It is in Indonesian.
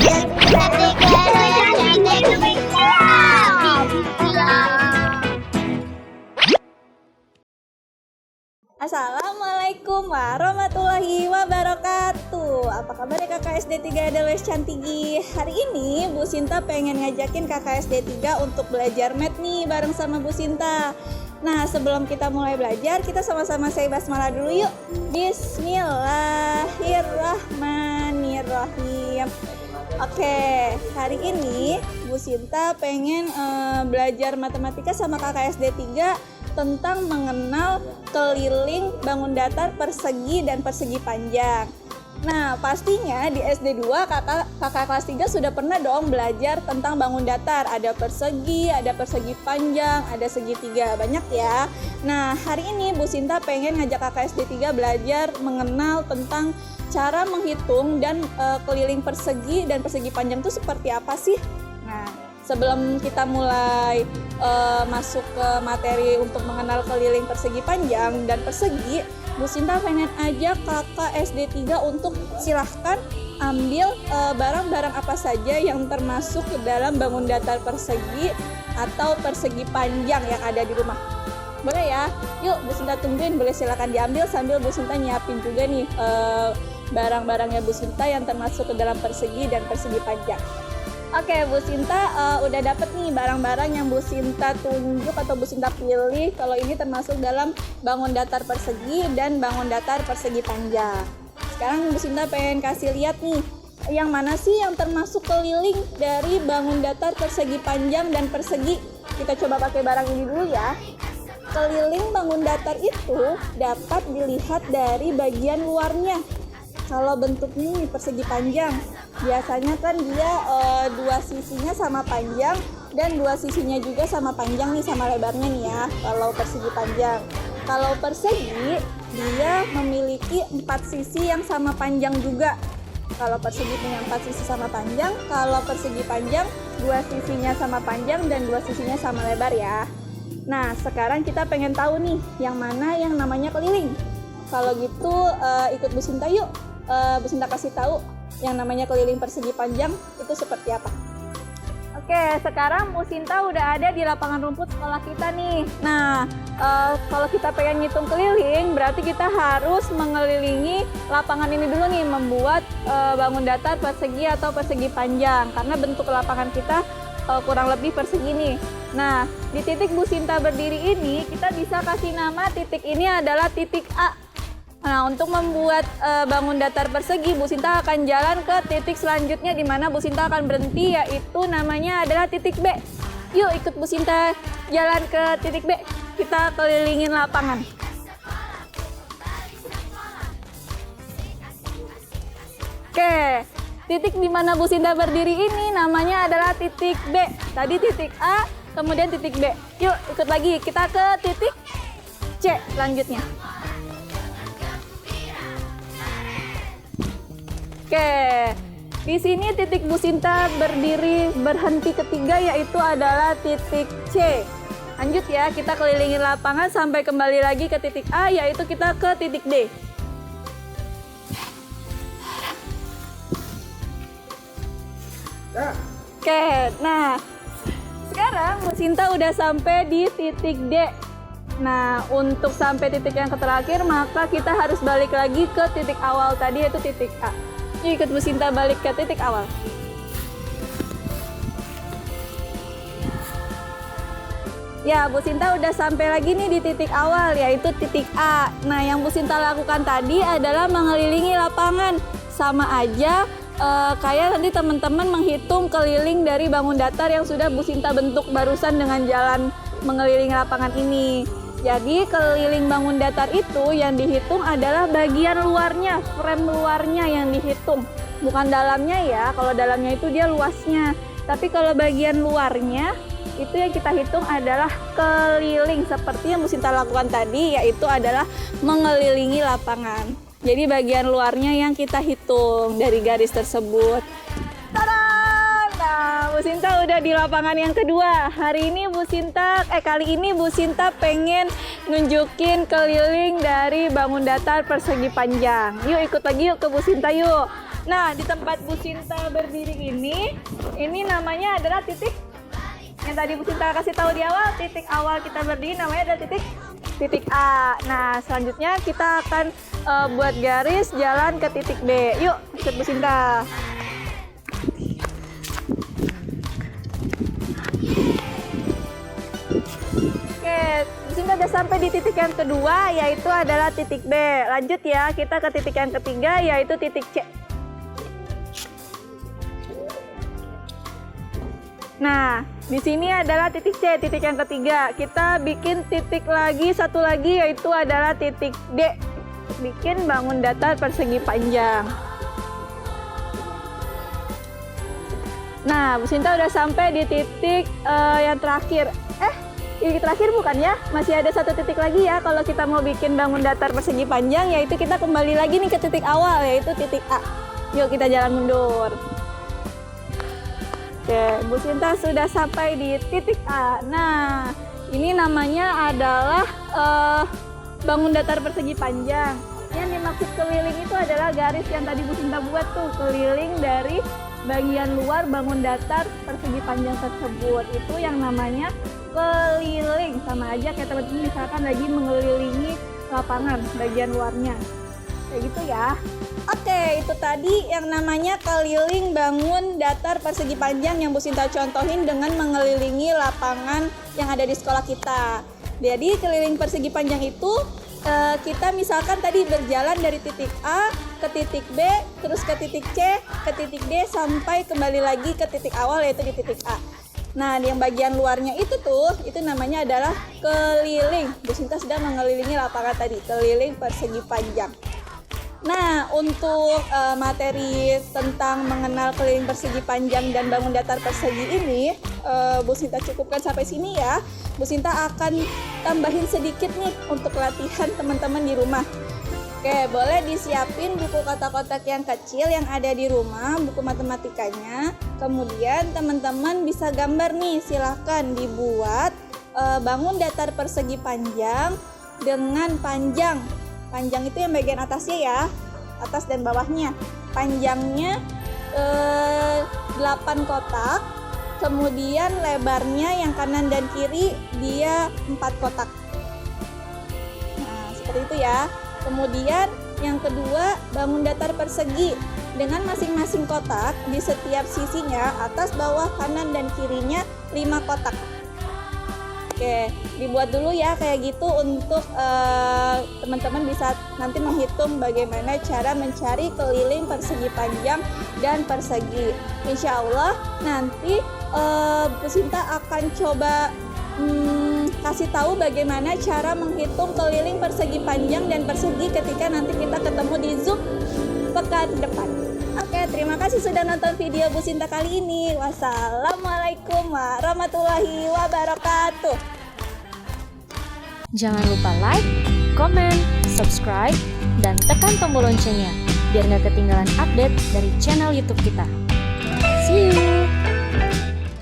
Assalamualaikum warahmatullahi wabarakatuh. Apa kabar ya kakak SD 3 Edelweiss Cantigi? Hari ini Bu Sinta pengen ngajakin kakak SD 3 untuk belajar math nih bareng sama Bu Sinta. Nah, sebelum kita mulai belajar, kita sama-sama say basmalah dulu yuk. Bismillahirrahmanirrahim. Oke, hari ini Bu Sinta pengen belajar matematika sama kakak SD 3 tentang mengenal keliling bangun datar persegi dan persegi panjang. Nah, pastinya di SD 2 kakak kelas 3 sudah pernah dong belajar tentang bangun datar. Ada persegi panjang, ada segitiga, banyak ya. Nah, hari ini Bu Sinta pengen ngajak kakak SD 3 belajar mengenal tentang cara menghitung dan keliling persegi dan persegi panjang itu seperti apa sih? Nah, sebelum kita mulai masuk ke materi untuk mengenal keliling persegi panjang dan persegi, Bu Sinta pengen ajak kakak SD 3 untuk silahkan ambil barang-barang apa saja yang termasuk ke dalam bangun datar persegi atau persegi panjang yang ada di rumah. Boleh ya? Yuk Bu Sinta tungguin, boleh silakan diambil sambil Bu Sinta nyiapin juga nih barang-barangnya Bu Sinta yang termasuk ke dalam persegi dan persegi panjang. Oke, Bu Sinta udah dapet nih barang-barang yang Bu Sinta tunjuk atau Bu Sinta pilih. Kalau ini termasuk dalam bangun datar persegi dan bangun datar persegi panjang. Sekarang Bu Sinta pengen kasih lihat nih, yang mana sih yang termasuk keliling dari bangun datar persegi panjang dan persegi. Kita coba pakai barang ini dulu ya. Keliling bangun datar itu dapat dilihat dari bagian luarnya. Kalau bentuknya nih persegi panjang, biasanya kan dia dua sisinya sama panjang dan dua sisinya juga sama panjang nih, sama lebarnya nih ya. Kalau persegi panjang, kalau persegi dia memiliki 4 sisi yang sama panjang juga. Kalau persegi punya 4 sisi sama panjang, kalau persegi panjang 2 sisinya sama panjang dan 2 sisinya sama lebar ya. Nah, sekarang kita pengen tahu nih yang mana yang namanya keliling. Kalau gitu ikut Bu Sinta yuk. Bu Sinta kasih tahu yang namanya keliling persegi panjang itu seperti apa. Oke, sekarang Bu Sinta udah ada di lapangan rumput sekolah kita nih. Nah, kalau kita pengen ngitung keliling, berarti kita harus mengelilingi lapangan ini dulu nih, membuat bangun datar persegi atau persegi panjang, karena bentuk lapangan kita kurang lebih persegi nih. Nah, di titik Bu Sinta berdiri ini, kita bisa kasih nama titik ini adalah titik A. Nah, untuk membuat bangun datar persegi, Bu Sinta akan jalan ke titik selanjutnya di mana Bu Sinta akan berhenti, yaitu namanya adalah titik B. Yuk ikut Bu Sinta jalan ke titik B. Kita kelilingin lapangan. Oke, titik di mana Bu Sinta berdiri ini namanya adalah titik B. Tadi titik A, kemudian titik B. Yuk ikut lagi, kita ke titik C selanjutnya. Oke, di sini titik Bu Sinta berdiri berhenti ketiga yaitu adalah titik C. Lanjut ya, kita kelilingin lapangan sampai kembali lagi ke titik A, yaitu kita ke titik D. Oke, nah sekarang Bu Sinta udah sampai di titik D. Nah, untuk sampai titik yang terakhir maka kita harus balik lagi ke titik awal tadi, yaitu titik A. Yuk ikut Bu Sinta balik ke titik awal. Ya, Bu Sinta udah sampai lagi nih di titik awal, yaitu titik A. Nah, yang Bu Sinta lakukan tadi adalah mengelilingi lapangan. Sama aja kayak nanti teman-teman menghitung keliling dari bangun datar yang sudah Bu Sinta bentuk barusan dengan jalan mengelilingi lapangan ini. Jadi keliling bangun datar itu yang dihitung adalah bagian luarnya, frame luarnya yang dihitung. Bukan dalamnya ya, kalau dalamnya itu dia luasnya. Tapi kalau bagian luarnya, itu yang kita hitung adalah keliling. Seperti yang Bu Sinta lakukan tadi, yaitu adalah mengelilingi lapangan. Jadi bagian luarnya yang kita hitung dari garis tersebut. Bu Sinta udah di lapangan yang kedua. Hari ini kali ini Bu Sinta pengen nunjukin keliling dari bangun datar persegi panjang. Yuk ikut lagi yuk ke Bu Sinta yuk. Nah, di tempat Bu Sinta berdiri ini namanya adalah titik yang tadi Bu Sinta kasih tahu di awal. Titik awal kita berdiri namanya adalah titik A. Nah, selanjutnya kita akan buat garis jalan ke titik B. Yuk, ikut Bu Sinta. Oke, Bu Sinta udah sampai di titik yang kedua, yaitu adalah titik B. Lanjut ya, kita ke titik yang ketiga, yaitu titik C. Nah, di sini adalah titik C, titik yang ketiga. Kita bikin titik lagi, satu lagi, yaitu adalah titik D. Bikin bangun datar persegi panjang. Nah, Bu Sinta udah sampai di titik yang terakhir. Titik terakhir bukan ya? Masih ada satu titik lagi ya. Kalau kita mau bikin bangun datar persegi panjang, yaitu kita kembali lagi nih ke titik awal, yaitu titik A. Yuk kita jalan mundur. Oke, Bu Sinta sudah sampai di titik A. Nah, ini namanya adalah bangun datar persegi panjang. Yang dimaksud keliling itu adalah garis yang tadi Bu Sinta buat tuh, keliling dari bagian luar bangun datar persegi panjang tersebut. Itu yang namanya keliling. Sama aja kayak teman-teman misalkan lagi mengelilingi lapangan bagian luarnya. Kayak gitu ya. Oke, itu tadi yang namanya keliling bangun datar persegi panjang yang Bu Sinta contohin dengan mengelilingi lapangan yang ada di sekolah kita. Jadi keliling persegi panjang itu kita misalkan tadi berjalan dari titik A ke titik B, terus ke titik C, ke titik D, sampai kembali lagi ke titik awal yaitu di titik A. Nah, yang bagian luarnya itu namanya adalah keliling. Bu Sinta sudah mengelilingi lapangan tadi, keliling persegi panjang. Nah, untuk materi tentang mengenal keliling persegi panjang dan bangun datar persegi ini, Bu Sinta cukupkan sampai sini ya. Bu Sinta akan tambahin sedikit nih untuk latihan teman-teman di rumah. Oke, boleh disiapin buku kata kotak yang kecil yang ada di rumah, buku matematikanya. Kemudian teman-teman bisa gambar nih, silahkan dibuat bangun datar persegi panjang dengan panjang. Panjang itu yang bagian atasnya ya, atas dan bawahnya. Panjangnya 8 kotak, kemudian lebarnya yang kanan dan kiri dia 4 kotak. Nah, seperti itu ya. Kemudian yang kedua, bangun datar persegi dengan masing-masing kotak di setiap sisinya, atas, bawah, kanan, dan kirinya 5 kotak. Oke, dibuat dulu ya kayak gitu untuk teman-teman bisa nanti menghitung bagaimana cara mencari keliling persegi panjang dan persegi. Insya Allah nanti Bu Sinta akan coba kasih tahu bagaimana cara menghitung keliling persegi panjang dan persegi ketika nanti kita ketemu di Zoom pekan depan. Oke, terima kasih sudah nonton video Bu Sinta kali ini. Wassalamualaikum warahmatullahi wabarakatuh. Jangan lupa like, comment, subscribe, dan tekan tombol loncengnya biar nggak ketinggalan update dari channel YouTube kita. See you!